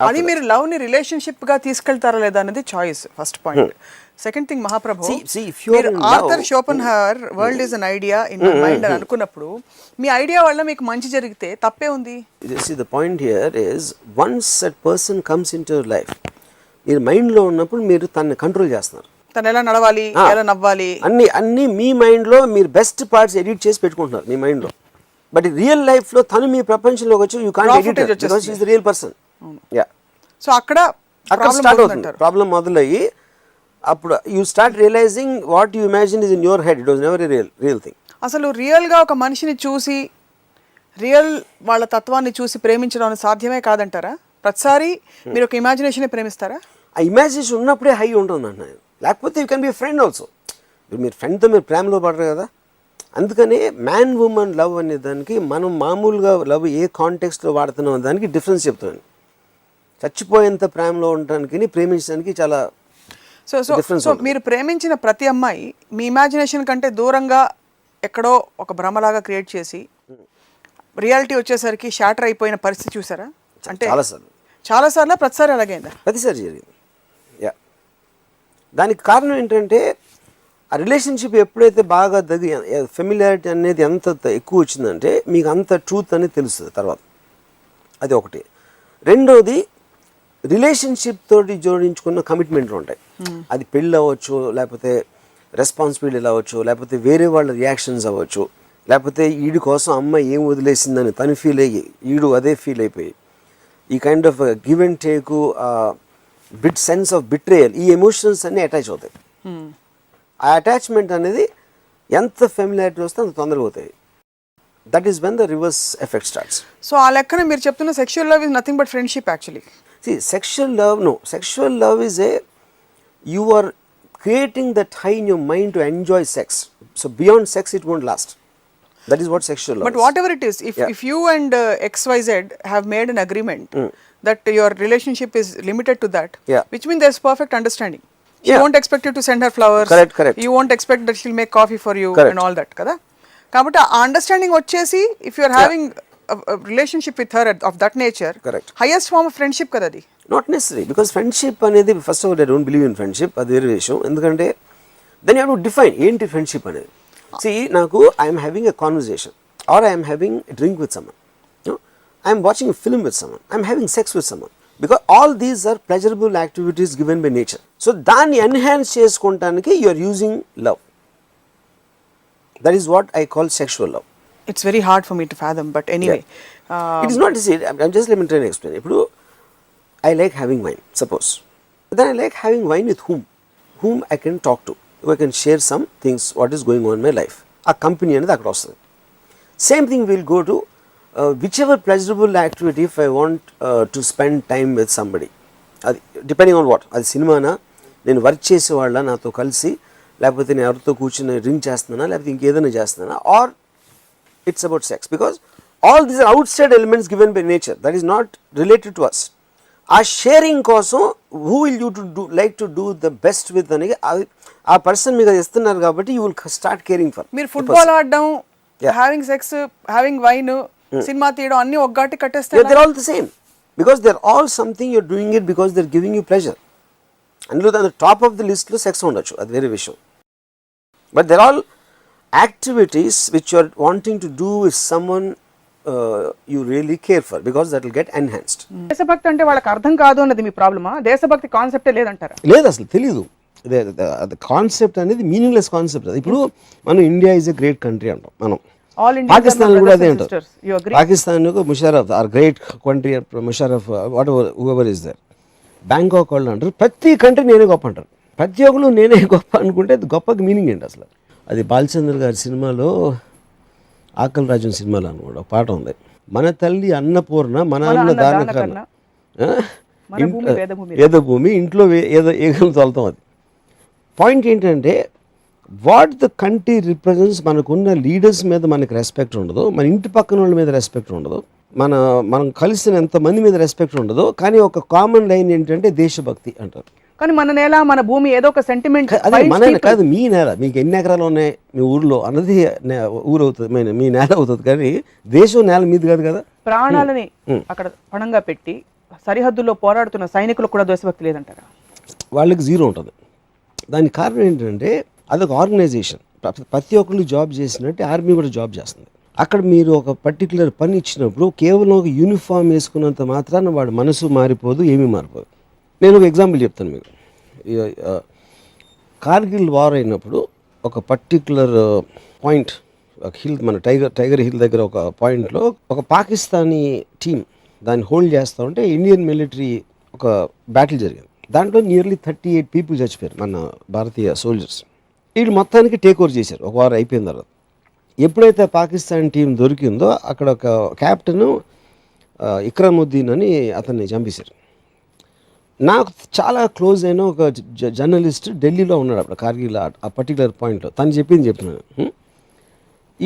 అది మీరు లవ్ ని రిలేషన్షిప్ గా తీసుకెళ్తారా లేదా అనేది choice first point. Second thing మహాప్రభు, మీరు Arthur Schopenhauer world is an idea in my mind అని అనుకున్నప్పుడు మీ ఐడియా వల్ల మీకు మంచి జరిగితే తప్పే ఉంది? The point here is once that person comes in to your life, మీరు మైండ్లో ఉన్నప్పుడు మీరు తనని కంట్రోల్ చేస్తున్నారు. తను ఎలా నడవాలి, ఎలా నవ్వాలి, అన్ని మీ మైండ్లో మీరు బెస్ట్ పార్ట్స్ ఎడిట్ చేసి పెట్టుకుంటున్నారు మీ మైండ్లో. బట్ రియల్ లైఫ్లో తను మీ ప్రపంచంలోకి వచ్చి you can't edit it because she is the real person. Yeah, so అక్కడ స్టార్ట్ అవుతుంది ప్రాబ్లం మొదలయ్యి. అప్పుడు you start realizing what you imagine is in your head, it was never a real thing. అసలు రియల్గా ఒక మనిషిని చూసి రియల్ వాళ్ళ తత్వాన్ని చూసి ప్రేమించడం సాధ్యమే కాదంటారా? ప్రతిసారి మీరు ఒక ఇమాజినేషన్ ప్రేమిస్తారా? ఆ ఇమాజినేషన్ ఉన్నప్పుడే హై ఉంటుంది అంటున్నాను. లేకపోతే you can be friend also. మీరు ఫ్రెండ్తో మీరు ప్రేమలో పడరు కదా. అందుకనే మ్యాన్ ఉమెన్ లవ్ అనే దానికి మనం మామూలుగా లవ్ ఏ కాంటెక్స్ట్లో వాడుతున్నాం దానికి డిఫరెన్స్ చెప్తున్నాను. చచ్చిపోయేంత ప్రేమలో ఉండడానికి ప్రేమించడానికి చాలా డిఫరెన్స్. సో మీరు ప్రేమించిన ప్రతి అమ్మాయి మీ ఇమాజినేషన్ కంటే దూరంగా ఎక్కడో ఒక భ్రమలాగా క్రియేట్ చేసి రియాలిటీ వచ్చేసరికి షాటర్ అయిపోయిన పరిస్థితి చూసారా? అంటే చాలాసార్లు ప్రతిసారి అలాగైందా? ప్రతిసారి జరిగింది. యా, దానికి కారణం ఏంటంటే ఆ రిలేషన్షిప్ ఎప్పుడైతే బాగా ఫెమిలియారిటీ అనేది ఎంత ఎక్కువ వచ్చిందంటే మీకు అంత ట్రూత్ అనేది తెలుస్తుంది తర్వాత. అది ఒకటి. రెండోది, రిలేషన్షిప్ తోటి జోడించుకున్న కమిట్మెంట్లు ఉంటాయి. అది పెళ్ళి అవ్వచ్చు, లేకపోతే రెస్పాన్సిబిలిటీ అవ్వచ్చు, లేకపోతే వేరే వాళ్ళ రియాక్షన్స్ అవ్వచ్చు, లేకపోతే వీడి కోసం అమ్మాయి ఏం వదిలేసిందని తను ఫీల్ అయ్యి వీడు అదే ఫీల్ అయిపోయి ఈ kind of give and take, bit sense of betrayal, ఈ ఎమోషన్స్ అన్నీ అటాచ్ అవుతాయి. ఆ అటాచ్మెంట్ అనేది ఎంత ఫెమిలియారిటీ వస్తే అంత తొందరగా అవుతాయి. That is when the reverse effect starts. So ఆ లెక్కన మీరు చెప్తున్న sexual love is nothing but friendship actually. See, sexual love is you are creating that high in your mind to enjoy sex. So beyond sex it won't last. That is what sexual love is. But whatever it is, if you and XYZ have made an agreement that your relationship is limited to that, which means there's perfect understanding. She won't expect you to send her flowers. Correct. You won't expect that she'll make coffee for you and all that, kada? Kabatti aa understanding vachesi, if you are having a relationship with her of that nature, correct, highest form of friendship kada adi. Not necessary, because friendship anedi, first of all I don't believe in friendship, adi vere vishayam. Endukante then you have to define enti friendship anedi. See, naku I am having a conversation or I am having a drink with someone, you know, I am watching a film with someone, I am having sex with someone, because all these are pleasurable activities given by nature. So danni enhance cheskontaniki you are using love. That is what I call sexual love. It's very hard for me to fathom, but anyway. It is not easy. I'm just let me try and explain. Ippudu I like having wine, suppose. Then I like having wine with whom I can talk to. I can share some things, what is going on in my life. A company anedi akkada vastadi. Same thing will go to whichever pleasurable activity if I want to spend time with somebody. Depending on what. Adi cinema na, nenu work chese valla nato kalisi, లేకపోతే నేను ఎవరితో కూర్చుని drink చేస్తున్నానా, లేకపోతే ఇంకేదైనా చేస్తున్నానా, are it's about sex, because all these are outside elements given by nature that is not related to us. ఆ sharing కోసం who will you to do like to do the best with అని ఆ person మీకు ఇస్తున్నారు కాబట్టి you will start caring for. మీరు football ఆడడం, having sex, having wine, cinema తీయడం అన్ని ఒక్కటి కట్టేస్తారు. They're all the same, because they're all something you're doing it because they're giving you pleasure. అందులో the top of the list లో sex ఉండొచ్చు, అది వేరే విషయం. But they're all activities which you are wanting to do with someone you really care for, because that will get enhanced. దేశభక్తి అంటే వాళ్ళకి అర్థం కాదు అన్నది మీ ప్రాబ్లమా? దేశభక్తి కాన్సెప్టే లేదంటారా? లేదు, అసలు తెలీదు. కాన్సెప్ట్ అనేది మీనింగ్లెస్ కాన్సెప్ట్. ఇప్పుడు మనం India is a great country అంటాం, మనం పాకిస్తాన్ కూడా అదే అంటాం. Pakistan Musharraf are great country, Musharraf whatever whoever is there. Bangkok వాళ్ళు అంటారు ప్రతి కంట్రీ నేనే గొప్ప అంటారు. ప్రతి ఒక్కరు నేనే గొప్ప అనుకుంటే గొప్పకి మీనింగ్ ఏంటి అసలు? అది బాలచంద్ర గారి సినిమాలో, ఆకలి రాజన్ సినిమాలో అనమాట ఒక పాట ఉంది, మన తల్లి అన్నపూర్ణ మన అన్న దానకన్నా వేదభూమి ఇంట్లో ఏగలు తోలుతాం. అది పాయింట్ ఏంటంటే వాట్ ద కంట్రీ రిప్రజెంట్స్. మనకున్న లీడర్స్ మీద మనకి రెస్పెక్ట్ ఉండదు, మన ఇంటి పక్కన వాళ్ళ మీద రెస్పెక్ట్ ఉండదు, మనం కలిసిన ఎంతమంది మీద రెస్పెక్ట్ ఉండదు. కానీ ఒక కామన్ లైన్ ఏంటంటే దేశభక్తి అంటారు. కానీ మన నేల, మన భూమి ఏదో ఒక సెంటిమెంట్. అదే మన కాదు, మీ నేల, మీకు ఎన్ని ఎకరాలు ఉన్నాయి మీ ఊర్లో అన్నది ఊరు అవుతుంది, మీ నేల అవుతుంది. కానీ దేశం నేల మీది కాదు కదా. ప్రాణాలని అక్కడ పణంగా పెట్టి సరిహద్దుల్లో పోరాడుతున్న సైనికులకు కూడా దేశభక్తి లేదంటారా? వాళ్ళకి జీరో ఉంటుంది. దానికి కారణం ఏంటంటే అదొక ఆర్గనైజేషన్. ప్రతి ఒక్కళ్ళు జాబ్ చేసినట్టు ఆర్మీ కూడా జాబ్ చేస్తుంది. అక్కడ మీరు ఒక పర్టికులర్ పని ఇచ్చినప్పుడు కేవలం ఒక యూనిఫామ్ వేసుకున్నంత మాత్రాన వాడు మనసు మారిపోదు, ఏమీ మారిపోదు. నేను ఒక ఎగ్జాంపుల్ చెప్తాను మీకు. కార్గిల్ వార్ అయినప్పుడు ఒక పర్టికులర్ పాయింట్, ఒక హిల్, మన టైగర్ హిల్ దగ్గర ఒక పాయింట్లో ఒక పాకిస్తానీ టీం దాన్ని హోల్డ్ చేస్తూ ఉంటే ఇండియన్ మిలిటరీ ఒక బ్యాటిల్ జరిగింది. దాంట్లో నియర్లీ 38 పీపుల్ చచ్చిపోయారు, మన భారతీయ సోల్జర్స్. వీళ్ళు మొత్తానికి టేక్ ఓవర్ చేశారు ఒక వారం అయిపోయిన తర్వాత. ఎప్పుడైతే పాకిస్తాన్ టీం దొరికిందో అక్కడ ఒక క్యాప్టెన్ ఇక్రముద్దీన్ అని అతన్ని చంపేశారు. నాకు చాలా క్లోజ్ అయిన ఒక జర్నలిస్ట్ ఢిల్లీలో ఉన్నాడు అప్పుడు కార్గిల్ ఆ పర్టికులర్ పాయింట్లో. తను చెప్తున్నాను,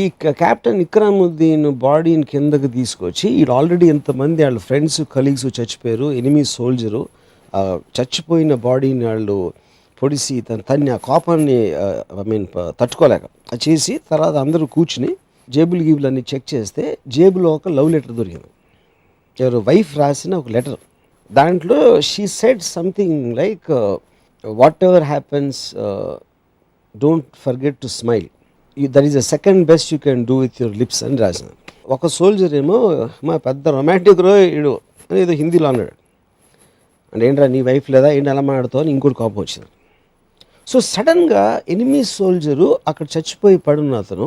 ఈ క్యాప్టెన్ ఇక్రముద్దీన్ బాడీని కిందకి తీసుకొచ్చి వీళ్ళు ఆల్రెడీ ఎంతమంది వాళ్ళ ఫ్రెండ్స్ కలీగ్స్ చచ్చిపోయారు, ఎనిమీ సోల్జరు చచ్చిపోయిన బాడీని వాళ్ళు పొడిసి తన్ని ఆ కోపాన్ని తట్టుకోలేక చేసి తర్వాత అందరూ కూర్చుని జేబులు గీబులు అన్నీ చెక్ చేస్తే జేబులో ఒక లవ్ లెటర్ దొరికింది. ఎవరు వైఫ్ రాసిన ఒక లెటర్. దాంట్లో she said something like what ever happens don't forget to smile, that is the second best you can do with your lips అని రాసిన. ఒక సోల్జర్ ఏమో మా పెద్ద రొమాంటిక్ రో ఇడు అని ఏదో హిందీలో అన్నాడు. అంటే ఏంట్రా నీ వైఫ్ లేదా ఏంటి ఎలా మాట్లాడుతావు అని ఇంకోటి కోపం వచ్చింది. సో సడన్గా ఎనిమీ సోల్జరు అక్కడ చచ్చిపోయి పడున్న అతను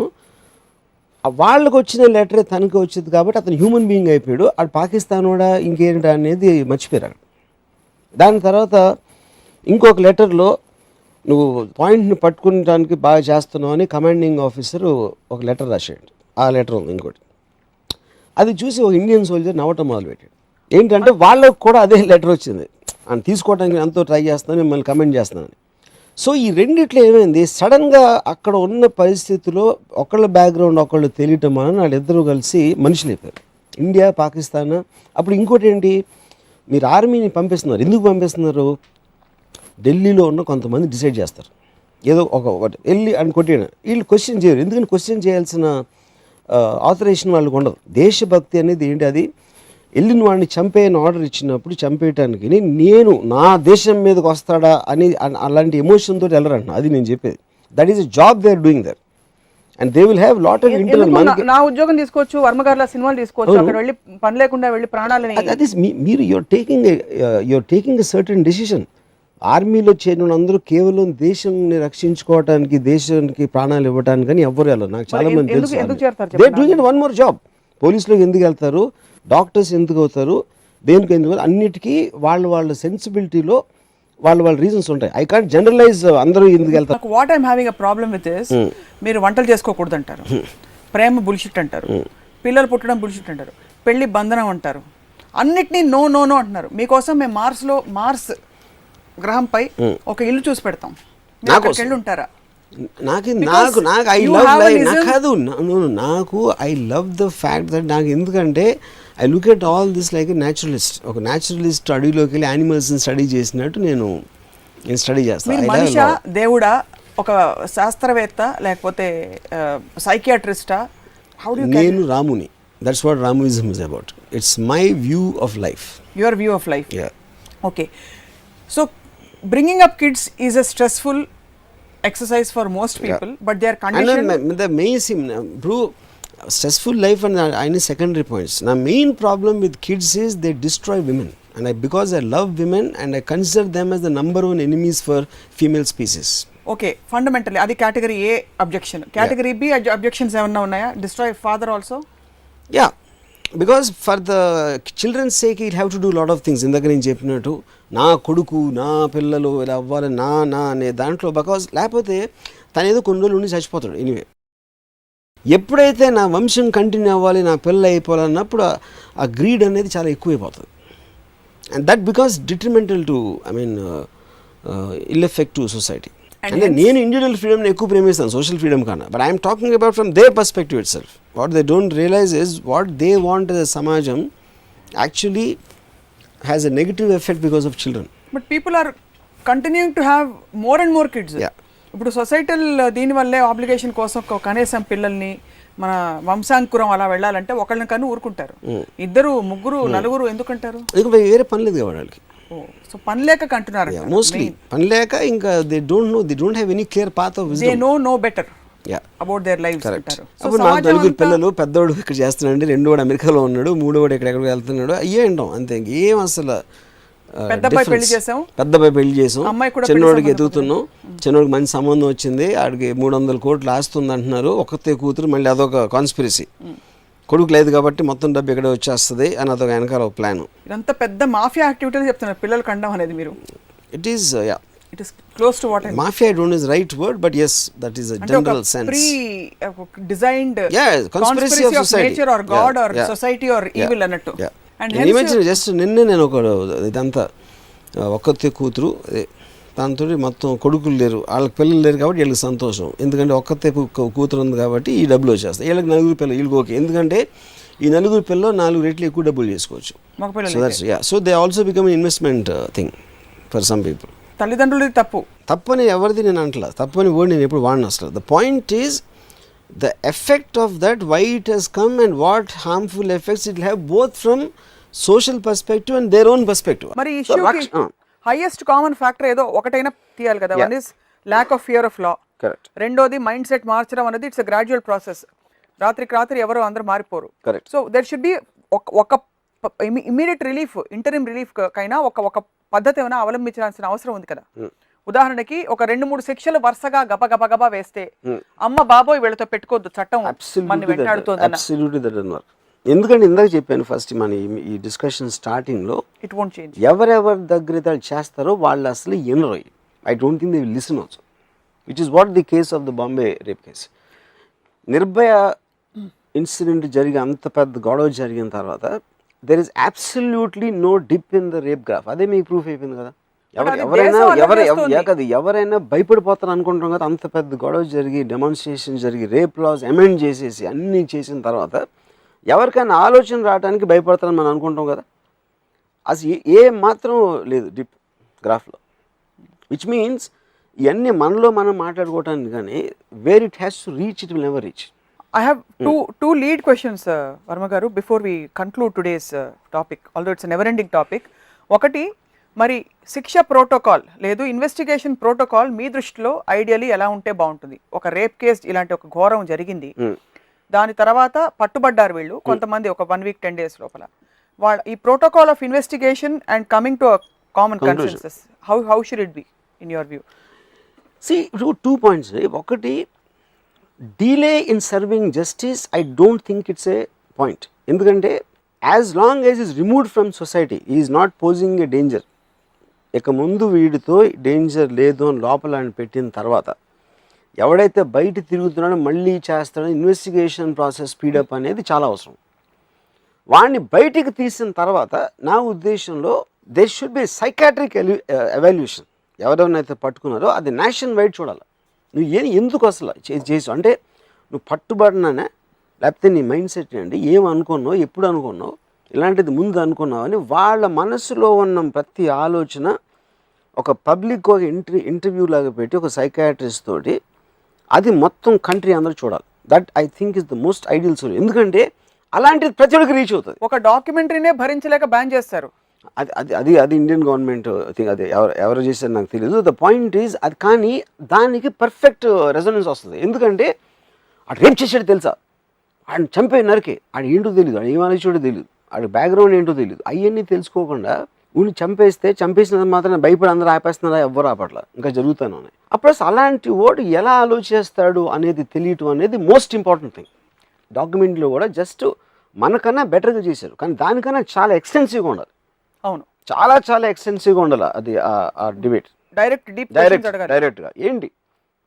వాళ్ళకు వచ్చిన లెటరే తనకి వచ్చింది కాబట్టి అతను హ్యూమన్ బీయింగ్ అయిపోయాడు. అటు పాకిస్తాన్ కూడా ఇంకేంటి అనేది మర్చిపోయారు. దాని తర్వాత ఇంకొక లెటర్లో నువ్వు పాయింట్ని పట్టుకోవడానికి బాగా చేస్తున్నావు అని కమాండింగ్ ఆఫీసరు ఒక లెటర్ రాసాడు. ఆ లెటర్ ఉంది ఇంకోటి. అది చూసి ఒక ఇండియన్ సోల్జర్ నవ్వటం మొదలుపెట్టాడు. ఏంటంటే వాళ్ళకు కూడా అదే లెటర్ వచ్చింది, అని తీసుకోవడానికి ఎంతో ట్రై చేస్తున్నాను, మిమ్మల్ని కమెంట్ చేస్తున్నాను. సో ఈ రెండిట్లో ఏమైంది, సడన్గా అక్కడ ఉన్న పరిస్థితిలో ఒకళ్ళ బ్యాక్గ్రౌండ్ ఒకళ్ళు తెలియటం వలన వాళ్ళిద్దరూ కలిసి మనుషులు అయిపోయారు. ఇండియా పాకిస్తాన్. అప్పుడు ఇంకోటి ఏంటి, మీరు ఆర్మీని పంపిస్తున్నారు, ఎందుకు పంపిస్తున్నారు? ఢిల్లీలో ఉన్న కొంతమంది డిసైడ్ చేస్తారు ఏదో ఒకటి వెళ్ళి అని కొట్టేయడం. వీళ్ళు క్వశ్చన్ చేయరు, ఎందుకని క్వశ్చన్ చేయాల్సిన ఆథరైజేషన్ వాళ్ళకి ఉండదు. దేశభక్తి అనేది ఏంటి, అది వెళ్ళిన వాడిని చంపేయని ఆర్డర్ ఇచ్చినప్పుడు చంపేయటానికి నేను నా దేశం మీదకి వస్తాడా అని అలాంటి ఎమోషన్ తోటి వెళ్ళరంట. అది నేను చెప్పేది. That is a job they are doing there and they will have lot of internal. నా ఉద్యోగం తీసుకోవచ్చు, వర్మగారుల సినిమాలు తీసుకోవచ్చు, అక్కడ వెళ్ళి పని లేకుండా వెళ్ళి ప్రాణాలని. అది మీరు you are taking a certain decision. ఆర్మీలో చేరిన అందరూ కేవలం దేశాన్ని రక్షించుకోవడానికి, దేశానికి ప్రాణాలు ఇవ్వడానికి కానీ ఎవ్వరు వెళ్ళరు. నాకు చాలా మంది తెలుసు. They doing it one more job. పోలీసులోకి ఎందుకు వెళ్తారు, డాక్టర్స్ ఎందుకు అవుతారు, దేనికి ఎందుకు, అన్నిటికీ వాళ్ళ సెన్సిబిలిటీలో వాళ్ళ రీజన్స్ ఉంటాయి. ఐ కాంట్ జనరలైజ్ అందరూ ఎందుకు వెళ్తారు. What I'm having a problem with is, మీరు వంటలు చేసుకోకూడదు అంటారు, ప్రేమ బుల్షిట్ అంటారు, పిల్లలు పుట్టడం బుల్షిట్ అంటారు, పెళ్లి బంధనం అంటారు, అన్నిటినీ నో నో నో అంటున్నారు. మీకోసం మేము మార్స్ గ్రహంపై ఒక ఇల్లు చూసి పెడతాం, వెళ్ళి ఉంటారా? I love the fact that నాకు, ఎందుకంటే I look at all this like a naturalist. ఒక న్యాచురలిస్ట్ అడవిలోకి వెళ్ళి యానిమల్స్ని స్టడీ చేసినట్టు నేను స్టడీ చేస్తాను. మనిషా, దేవుడా, ఒక శాస్త్రవేత్త, లేకపోతే సైకియాట్రిస్టా? నేను రాముని. That's what Ramuism is about. It's my view of life. Your view of life. Okay. So bringing up kids is a stressful exercise for most people, but they are conditioned. And the main stressful life and any secondary points. Now main problem with kids is they destroy women, and because I love women and I consider them as the number one enemies for female species. Okay, fundamentally adi category A objection. Category B objections evanna unnaya? Destroy father also? Yeah, because for the children's sake he'll have to do a lot of things. ఇందాక నేను చెప్పినట్టు నా కొడుకు, నా పిల్లలు ఇలా అవ్వాలి, నా అనే దాంట్లో, బికాజ్ లేకపోతే తను ఏదో కొన్ని రోజులు ఉండి చచ్చిపోతాడు. ఎనీవే, ఎప్పుడైతే నా వంశం కంటిన్యూ అవ్వాలి, నా పిల్లలు అయిపోవాలన్నప్పుడు ఆ గ్రీడ్ అనేది చాలా ఎక్కువైపోతుంది. And that because detrimental to ill effect to society. అంటే నేను ఇండివిజువల్ ఫ్రీడమ్ని ఎక్కువ ప్రేమిస్తాను సోషల్ ఫ్రీడమ్ కన్నా. But I'm talking about from their perspective itself. What they don't realise is what they want as a సమాజం actually has a negative effect because of children. But people are continuing to have more and more kids. ఇప్పుడు societal దీనివల్లే obligation కోసం కనీసం పిల్లల్ని మన వంశాంకురం అలా వెళ్ళాలంటే ఒకళ్ళని కన్నా ఊరుకుంటారు, ఇద్దరు ముగ్గురు నలుగురు ఎందుకంటారు? వేరే పని లేదు వాళ్ళకి. సో పని లేక కంటున్నారు మోస్ట్లీ పని లేక, ఇంకా they don't have any clear path of wisdom. They know better about their lifes అంటారు. అప్పుడు నాకు నలుగురు పిల్లలు, పెద్దోడు ఇక్కడ చేస్తున్నాడు, రెండోడు అమెరికాలో ఉన్నాడు, మూడోడు ఎక్కడెక్కడికి వెళ్తున్నాడు, అయ్యే అంటాం అంతే. ఏం అసలు పెద్దబ్బాయి పెళ్లి చేసాం, చిన్నోడికి ఎదుగుతున్నాం, చిన్నోడికి మంచి సంబంధం వచ్చింది, ఆడికి 300 కోట్లు ఆస్తుంది అంటున్నారు, ఒక్కతే కూతురు, మళ్ళీ అదొక కాన్స్పిరసీ. కొడుకు లేదు కాబట్టి మొత్తం డబ్బు ఇక్కడ వచ్చేస్తుంది అని అదొక వెనకాల ఒక ప్లాన్. ఇదంతా పెద్ద మాఫియా యాక్టివిటీలు చెప్తున్నారు పిల్లలు కండం అనేది మీరు. It is It is close to what I mafia. I don't know is the right word, but yes, that is a general sense. Pre-designed conspiracy of society, nature or God or society or evil annattu. And imagine just నిన్నే నేను ఒక ఇదంతా ఒక్కతే కూతురు, దాంతో మొత్తం కొడుకులు లేరు, వాళ్ళకి పిల్లలు లేరు కాబట్టి వీళ్ళకి సంతోషం, ఎందుకంటే ఒక్కతే కూతురు ఉంది కాబట్టి ఈ డబ్బులు వచ్చేస్తాయి. వీళ్ళకి నలుగురు పిల్లలు, వీళ్ళకి ఓకే, ఎందుకంటే ఈ నలుగురు పిల్లలు 4 రెట్లు ఎక్కువ డబ్బులు చేసుకోవచ్చు. So they also become investment thing for some people. తల్లిదండ్రులది తప్పని ఎవరిది నేను అంటలా, తప్పని వర్డ్ నేను ఎప్పుడు వాడిన అసలు. The point is the effect of that, why it has come and what harmful effects it have both from social perspective and their own perspective. మరి హైయెస్ట్ కామన్ ఫ్యాక్టర్ ఏదో ఒకటైనా తీయాలి కదా. One is lack of fear of law, correct. రెండోది mind set మార్చడం అనేది it's gradual process, రాత్రికి రాత్రి ఎవరు అందరూ మారిపోరు. Correct. So there should be ఒక ఇమీడియట్ రిలీఫ్, ఇంటరిమ్ రిలీఫ్ కైనా ఒక పద్ధతి ఏమైనా అవలంబించాల్సిన అవసరం ఉంది కదా. ఉదాహరణకి ఒక 2-3 శిక్షలు వరుసగా గబగబా వేస్తే అమ్మ బాబోయ్ వీళ్ళతో పెట్టుకోవద్దు, చట్టం మన వెంటాడుతుంది. ఎందుకంటే ఇందాక చెప్పాను ఫస్ట్ మన ఈ డిస్కషన్ స్టార్టింగ్ లో, ఇట్ వోంట్ చేంజ్. ఎవరెవరి దగ్గర చేస్తారో వాళ్ళు అసలు ఎనరు. I don't think they will listen also, which is what the case of the Bombay rape case. Nirbhaya incident జరిగి అంత పెద్ద గొడవ జరిగిన తర్వాత there is absolutely no dip in the rape graph. అదే మీకు ప్రూఫ్ అయిపోయింది కదా. ఎవరైనా భయపడిపోతారు అనుకుంటాం కదా. అంత పెద్ద గొడవ జరిగి, డెమాన్స్ట్రేషన్ జరిగి, రేప్ లాస్ అమెండ్ చేసేసి అన్నీ చేసిన తర్వాత ఎవరికైనా ఆలోచన రావడానికి భయపడతారని మనం అనుకుంటాం కదా. అసలు ఏ మాత్రం లేదు డిప్ గ్రాఫ్లో, విచ్ మీన్స్ ఇవన్నీ మనలో మనం మాట్లాడుకోవటానికి కానీ where it has to reach, it will never reach. I have two lead questions, Varma garu, before we conclude today's topic, although it's a never ending topic. ఒకటి, మరి శిక్ష ప్రోటోకాల్ లేదు ఇన్వెస్టిగేషన్ ప్రోటోకాల్ మీ దృష్టిలో ఐడియలీ ఎలా ఉంటే బాగుంటుంది? ఒక rape case ఇలాంటి ఒక ఘోరం జరిగింది, దాని తర్వాత పట్టుబడ్డారు వీళ్ళు కొంతమంది ఒక 1 week 10 days లోపల. వాళ్ళ ఈ protocol of investigation and coming to common consensus, how should it be in your view? See, 2 points. ఒకటి, delay in serving justice, I don't think it's a point. ఎందుకంటే as long as is removed from society, he is not posing a danger. ఇక ముందు వీడితో danger లేదు అని లోపల పెట్టిన తర్వాత ఎవడైతే బయట తిరుగుతున్నాడో మళ్ళీ చేస్తాడో ఇన్వెస్టిగేషన్ ప్రాసెస్ స్పీడప్ అనేది చాలా అవసరం. వాడిని బయటికి తీసిన తర్వాత నా ఉద్దేశంలో there should be psychiatric evaluation. ఎవరెవరినైతే పట్టుకున్నారో అది నేషన్ వైడ్ చూడాలి. నువ్వు ఎందుకు అసలు చేసావు అంటే, నువ్వు పట్టుబడినానే లేకపోతే నీ మైండ్ సెట్ అండి, ఏం అనుకున్నావు, ఎప్పుడు అనుకున్నావు, ఇలాంటిది ముందు అనుకున్నావు అని వాళ్ళ మనసులో ఉన్న ప్రతి ఆలోచన ఒక పబ్లిక్ ఒక ఇంటర్వ్యూ లాగా పెట్టి ఒక సైకాట్రిస్ట్ తోటి అది మొత్తం కంట్రీ అందరూ చూడాలి. That I think is the most ideal solution. ఎందుకంటే అలాంటిది ప్రతి ఒక్కరికి రీచ్ అవుతుంది. ఒక డాక్యుమెంటరీనే భరించలేక బ్యాన్ చేస్తారు. అది ఇండియన్ గవర్నమెంట్ థింగ్. అది ఎవరు చేశారు నాకు తెలియదు. ద పాయింట్ ఈజ్ అది, కానీ దానికి పర్ఫెక్ట్ రెజొనెన్స్ వస్తుంది. ఎందుకంటే ఆడు రేప్ చేసాడు తెలుసా, ఆడిని చంపేనరికి ఆడు ఏంటో తెలియదు, ఆడు ఏమనేసాడో తెలియదు, ఆడి బ్యాక్గ్రౌండ్ ఏంటో తెలియదు. అవన్నీ తెలుసుకోకుండా ఊరిని చంపేసినంత మాత్రం భయపడి అందరూ ఆపేస్తున్నారా, ఎవ్వరు ఆపట్ల, ఇంకా జరుగుతూనే ఉన్నాయి. అప్పుడు అలాంటి ఓటు ఎలా ఆలోచిస్తాడు అనేది తెలియటం అనేది మోస్ట్ ఇంపార్టెంట్ థింగ్. డాక్యుమెంట్లో కూడా జస్ట్ మనకన్నా బెటర్గా చేశారు, కానీ దానికన్నా చాలా ఎక్స్టెన్సివ్గా ఉండాలి. అవును, చాలా ఎక్స్టెన్సివ్గా ఉండాలి అది ఆ డిబేట్. డైరెక్ట్గా ఏంటి,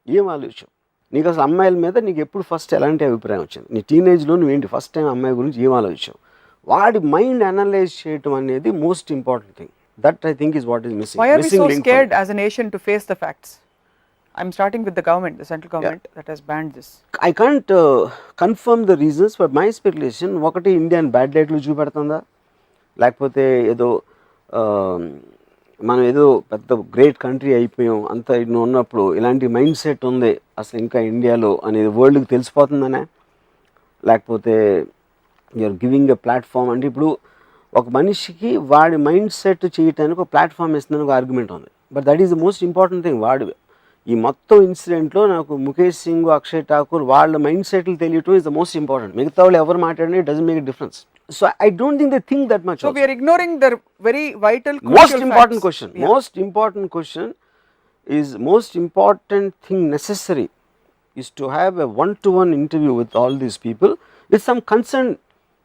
ఏం ఆలోచన నీకు అసలు అమ్మాయిల మీద నీకు ఎప్పుడు ఫస్ట్ ఎలాంటి అభిప్రాయం వచ్చింది, నీ టీనేజ్లో నువ్వేంటి ఫస్ట్ టైం అమ్మాయి గురించి ఏం ఆలోచించావు, వాడి మైండ్ అనలైజ్ చేయటం అనేది most important thing. That I think is what is missing. Why are we so scared as a nation to face the facts? I'm starting with the government, the central government that has banned this. I can't confirm the reasons, but my speculation, ఒకటి Indian bad లైట్లో చూపెడుతుందా, లేకపోతే ఏదో మనం ఏదో పెద్ద great country అయిపోయాం అంత ఇన్ని ఉన్నప్పుడు ఇలాంటి మైండ్ సెట్ ఉంది అసలు ఇంకా ఇండియాలో అనేది వరల్డ్కి తెలిసిపోతుందనే. లేకపోతే యూఆర్ గివింగ్ ఎ ప్లాట్ఫామ్. అంటే ఇప్పుడు ఒక మనిషికి వాడి మైండ్ సెట్ చేయడానికి ఒక ప్లాట్ఫామ్ ఇస్తుందని ఒక ఆర్గ్యుమెంట్ ఉంది. But that is the most important thing. వాడు ఈ మొత్తం ఇన్సిడెంట్లో నాకు ముఖేష్ సింగ్, అక్షయ్ ఠాకూర్ వాళ్ళ మైండ్ సెట్లు తెలియటం ఇస్ ద మోస్ట్ ఇంపార్టెంట్. మిగతా వాళ్ళు ఎవరు మాట్లాడినా it doesn't make a difference. So I don't think they think that much. So we are ignoring the very vital Most important question. Yeah. Most important thing necessary is to have a one-to-one interview with all these people with some concerned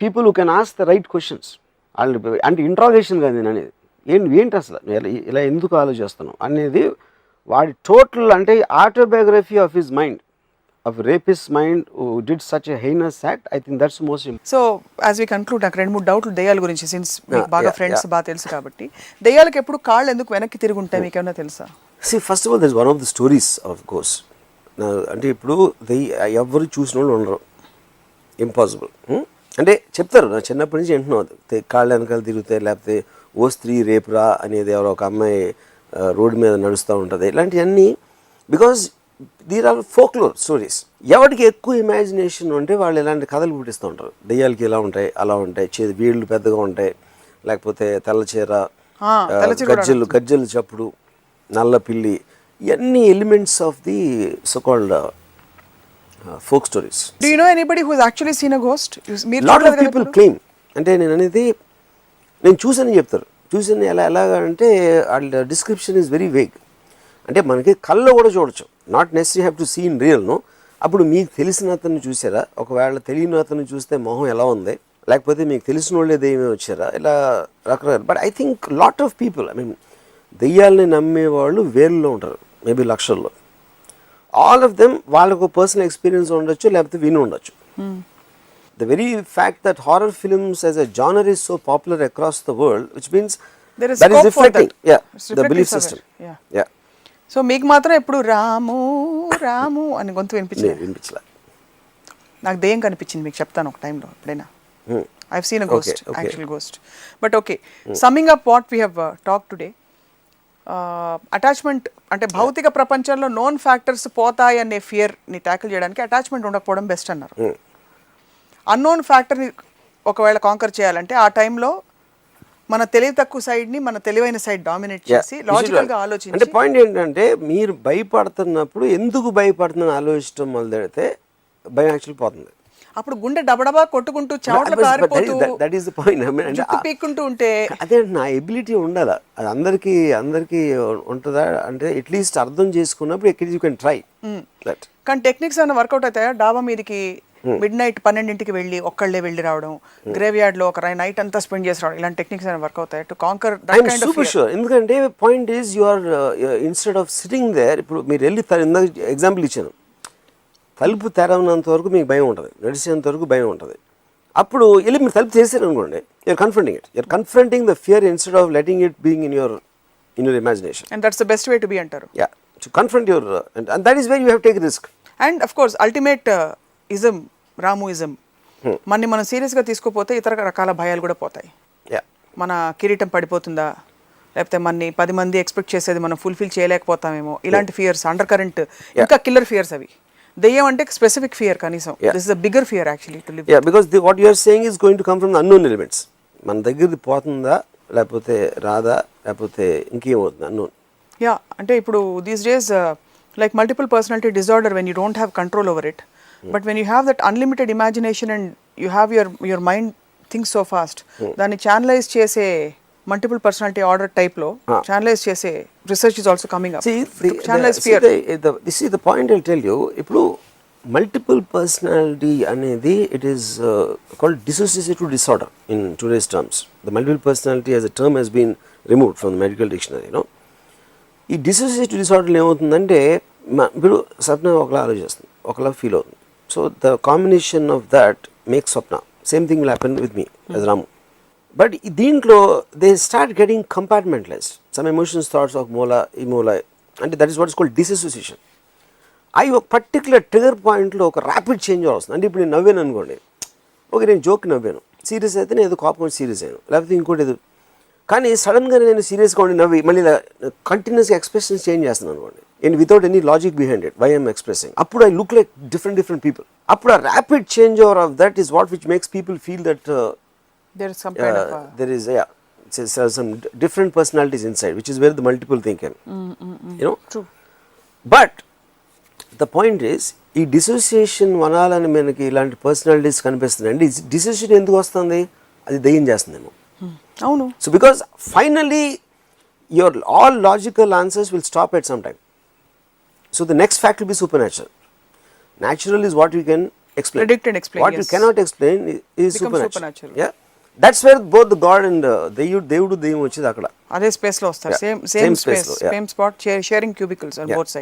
people who can ask the right questions. అంటే interrogation కాదు నేను అనేది, ఏంటి అసలు ఇలా ఎందుకు ఆలోచిస్తున్నాం అనేది వాడి టోటల్ అంటే autobiography of his mind, of rapist mind who did such a heinous act. I think that's most important. So as we conclude, నాకు 2-3 డౌట్లు దెయ్యాల గురించి, సిన్స్ మీకు బాగా ఫ్రెండ్స్ బాగా తెలుసు కాబట్టి, దెయ్యాలకు ఎప్పుడు కాళ్ళు ఎందుకు వెనక్కి తిరిగి ఉంటాయి మీకు ఏమైనా తెలుసా? See, first of all, there's one of the stories of ghosts. అంటే ఇప్పుడు ఎవరు చూసిన వాళ్ళు ఉండరు, ఇంపాసిబుల్. అంటే చెప్తారు, నా చిన్నప్పటి నుంచి వింటున్నాను, కాళ్ళ వెనకాల తిరుగుతాయి, లేకపోతే ఓ స్త్రీ రేపురా అనేది ఎవరో ఒక అమ్మాయి రోడ్డు మీద నడుస్తూ ఉంటుంది, ఇలాంటివన్నీ. Because there are folklore stories. ఎవరికి ఎక్కువ ఇమాజినేషన్ ఉంటే వాళ్ళు ఇలాంటి కథలు పుట్టిస్తూ ఉంటారు. దెయ్యాలకి ఇలా ఉంటాయి, అలా ఉంటాయి, వీళ్ళు పెద్దగా ఉంటాయి, లేకపోతే తెల్ల చీర, గజ్జలు చప్పుడు, నల్ల పిల్లి, ఇవన్నీ elements of the so called folk stories. Do you know anybody who has actually seen a ghost? Lot of people claim. అంటే నేను అనేది నేను చూసానని చెప్తారు. చూసాను ఎలాగంటే వాళ్ళ డిస్క్రిప్షన్ ఈజ్ వెరీ వేగ్. అంటే మనకి కళ్ళలో కూడా చూడొచ్చు, not necessary have to see in real. No, అప్పుడు మీకు తెలిసిన అతన్ని చూసారా, ఒకవేళ తెలియని అతన్ని చూస్తే మొహం ఎలా ఉంది, లేకపోతే మీకు తెలిసిన వాళ్ళే దెయ్యమే వచ్చారా, ఇలా రకరకాల. But I think lot of people, I mean దెయ్యాలని నమ్మేవాళ్ళు వేరులో ఉంటారు, మేబీ లక్షల్లో. ఆల్ ఆఫ్ దెమ్ వాళ్ళకు పర్సనల్ ఎక్స్పీరియన్స్ ఉండొచ్చు, లేకపోతే విని ఉండొచ్చు. The very fact that horror films as a genre is so popular across the world, which means there is that is reflecting, yeah, the belief system. Yeah. So మీకు మాత్రం ఎప్పుడు రాము రాము అని గొంతు వినిపించలే. నాకు దెయ్యం కనిపించింది, మీకు చెప్తాను ఒక టైంలో ఎప్పుడైనా. I've seen a ghost, actual ghost. But okay, summing up what we have talked today, attachment అంటే భౌతిక ప్రపంచంలో నోన్ ఫ్యాక్టర్స్ పోతాయి అనే ఫియర్ని ట్యాకిల్ చేయడానికి అటాచ్మెంట్ ఉండకపోవడం బెస్ట్ అన్నారు. అన్నోన్ ఫ్యాక్టర్ని ఒకవేళ కాంకర్ చేయాలంటే ఆ టైంలో మన తెలివి తక్కువ సైడ్ని మన తెలివైన సైడ్ డామినేట్ చేసి లాజికల్గా ఆలోచించి. అంటే పాయింట్ ఏంటంటే మీరు భయపడుతున్నప్పుడు ఎందుకు భయపడుతుందని ఆలోచించడం మొదలెడితే భయం యాక్చువల్ పోతుంది. అప్పుడు గుండె డబడబా కొట్టుకుంటూ చెమటలు కారిపోతూ దట్ ఈస్ ద పాయింట్. జుట్టు పీక్కుంటూ ఉంటే అదే నా ఎబిలిటీ ఉండాలా, అది అందరికీ ఉంటుందా అంటే అట్లీస్ట్ అర్థం చేసుకున్నప్పుడు యూ కెన్ ట్రై దట్. కానీ టెక్నిక్స్ ఏమైనా వర్కౌట్ అవుతాయా? డాబా మీదకి మిడ్ నైట్ 12ంటికి వెళ్ళి ఒక్కళ్ళే వెళ్ళి రావడం, గ్రేవ్ యార్డ్ లో ఒక నైట్ అంతా స్పెండ్ చేసి రావడం, ఇలాంటి టెక్నిక్స్ ఏమైనా వర్క్ అవుతాయి to conquer that kind of fear? ఎందుకంటే point is you are instead of sitting there. ఇప్పుడు మీరు వెళ్ళి ఎగ్జాంపుల్ ఇచ్చాను, తలుపు తెరవనంత వరకు మీకు భయం ఉంటుంది, నడిచేంత వరకు భయం ఉంటుంది. అప్పుడు వెళ్ళి మీరు తలుపు చేశారు అనుకోండి, you're confronting it, you're confronting the fear instead of letting it being in your imagination. And that's the best way to be అంటారు. Yeah, to confront your, and that is where you have take risk. And of course ultimate ism, రాముయిజం, మనని మనం సీరియస్గా తీసుకోపోతే ఇతర రకాల భయాలు కూడా పోతాయి. మన కిరీటం పడిపోతుందా, లేకపోతే మనని 10 మంది ఎక్స్పెక్ట్ చేసేది మనం ఫుల్ఫిల్ చేయలేకపోతామేమో, ఇలాంటి ఫియర్స్ అండర్ కరెంట్ ఇంకా కిల్లర్ ఫియర్స్ అవి. దెయ్యం అంటే స్పెసిఫిక్ ఫియర్ కనీసం, this is a bigger fear actually to live. Yeah, because what you are saying is going to come from the unknown elements. మన దగ్గరది పోతుందా, లేకపోతే రాదా, లేకపోతే ఇంకేమవుతుంది అన్నోన్. యా, అంటే ఇప్పుడు these days like multiple personality disorder, when you don't have control over it, but when you have that unlimited imagination and you have your mind thinks so fast, దాన్ని channelise చేసే multiple personality order టైప్లో channelise చేసే research is also coming up. Channelise fear. This is the point I tell you. ఇప్పుడు multiple personality అనేది it is called dissociative disorder in today's terms. The multiple personality as a term has been removed from the medical dictionary. ఈ dissociative డిసార్డర్లో ఏమవుతుందంటే, ఇప్పుడు స్వప్న ఒకలా ఆలోచిస్తుంది, ఒకలా feel అవుతుంది. So the combination of that make Swapna. Same thing will happen with me as Ramu. But దీంట్లో they start getting compartmentalised. Some emotions, thoughts of మూల ఈ మూల, అంటే that is what is called dissociation. అవి ఒక పర్టికులర్ ట్రిగర్ పాయింట్లో ఒక ర్యాపిడ్ చేంజ్ వస్తుంది. అంటే ఇప్పుడు నేను నవ్వాను అనుకోండి, ఓకే నేను జోక్ నవ్వాను, సీరియస్ అయితే నేను ఏదో కోపం సీరియస్ అయ్యాను, లేకపోతే ఇంకోటి ఏదో. కానీ సడన్గా నేను సీరియస్గా ఉండి నవ్వి మళ్ళీ కంటిన్యూస్గా ఎక్స్ప్రెషన్స్ చేంజ్ చేస్తున్నాను అనుకోండి, and without any logic behind it, why I'm expressing. Appudu I look like different people. Appudu a rapid changeover of that is what which makes people feel that there is some kind of a, there is some different personalities inside, which is where the multiple thing can, you know. true. But the point is, ఈ dissociation వనాలని మనకి ఇలాంటి personalities కనిపిస్తున్నాయండి. Dissociation ఎందుకు వస్తుంది? అది దయ్యం చేస్తుందేమో. అవును. So because finally your all logical answers will stop at some time. So the next fact will be super natural. Natural is what you can explain. Predict and explain, What you yes. cannot explain is Becomes supernatural. supernatural. Yeah, that's where both the God and దేవుడు దెయ్యం వచ్చేది అక్కడ. అదే space లో వస్తారు. Yeah. Same Same space space లో, yeah. Same spot, sharing cubicles on Yeah. Both sides.